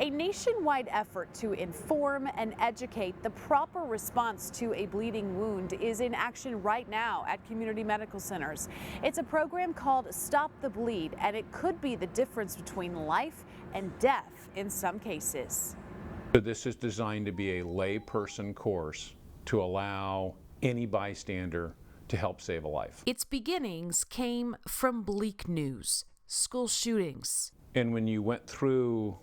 A nationwide effort to inform and educate the proper response to a bleeding wound is in action right now at community medical centers. It's a program called Stop the Bleed, and it could be the difference between life and death in some cases. This is designed to be a layperson course to allow any bystander to help save a life. Its beginnings came from bleak news, school shootings. And when you went through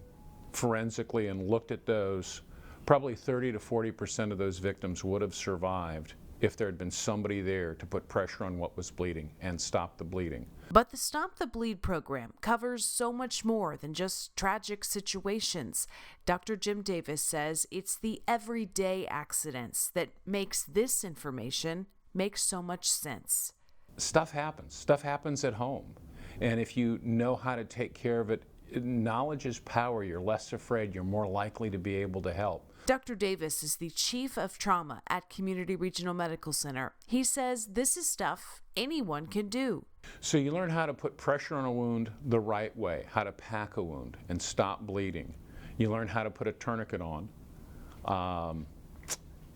forensically and looked at those, probably 30 to 40% of those victims would have survived if there had been somebody there to put pressure on what was bleeding and stop the bleeding. But the Stop the Bleed program covers so much more than just tragic situations. Dr. Jim Davis says it's the everyday accidents that makes this information make so much sense. Stuff happens. Stuff happens at home. And if you know how to take care of it, knowledge is power. You're less afraid. You're more likely to be able to help. Dr. Davis is the chief of trauma at Community Regional Medical Center. He says this is stuff anyone can do. So you learn how to put pressure on a wound the right way, how to pack a wound and stop bleeding. You learn how to put a tourniquet on,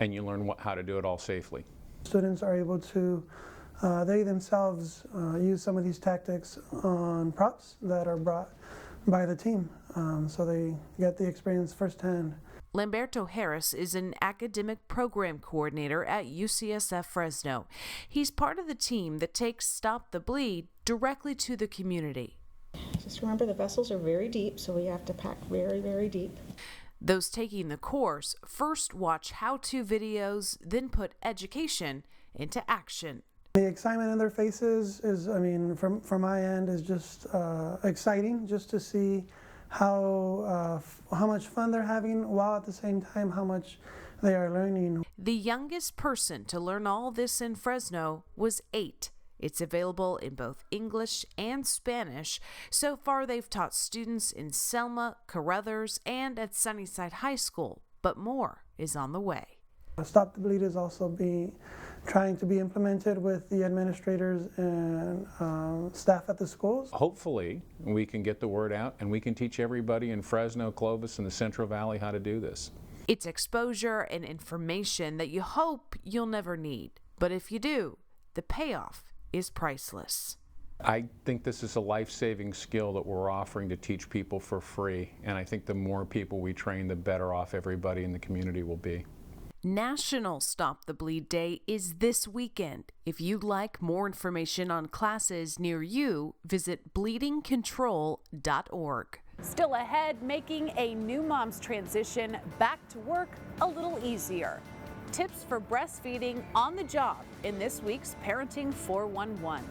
and you learn how to do it all safely. Students are able to, they themselves use some of these tactics on props that are brought by the team, so they get the experience firsthand. Lamberto Harris is an academic program coordinator at UCSF Fresno. He's part of the team that takes Stop the Bleed directly to the community. Just remember the vessels are very deep, so we have to pack very, very deep. Those taking the course first watch how-to videos, then put education into action. The excitement in their faces is, from my end, is just exciting, just to see how much fun they're having, while at the same time how much they are learning. The youngest person to learn all this in Fresno was 8. It's available in both English and Spanish. So far, they've taught students in Selma, Carruthers, and at Sunnyside High School, but more is on the way. Stop the Bleed is also trying to be implemented with the administrators and staff at the schools. Hopefully, we can get the word out and we can teach everybody in Fresno, Clovis, and the Central Valley how to do this. It's exposure and information that you hope you'll never need. But if you do, the payoff is priceless. I think this is a life-saving skill that we're offering to teach people for free. And I think the more people we train, the better off everybody in the community will be. National Stop the Bleed Day is this weekend. If you'd like more information on classes near you, visit bleedingcontrol.org. Still ahead, making a new mom's transition back to work a little easier. Tips for breastfeeding on the job in this week's Parenting 411.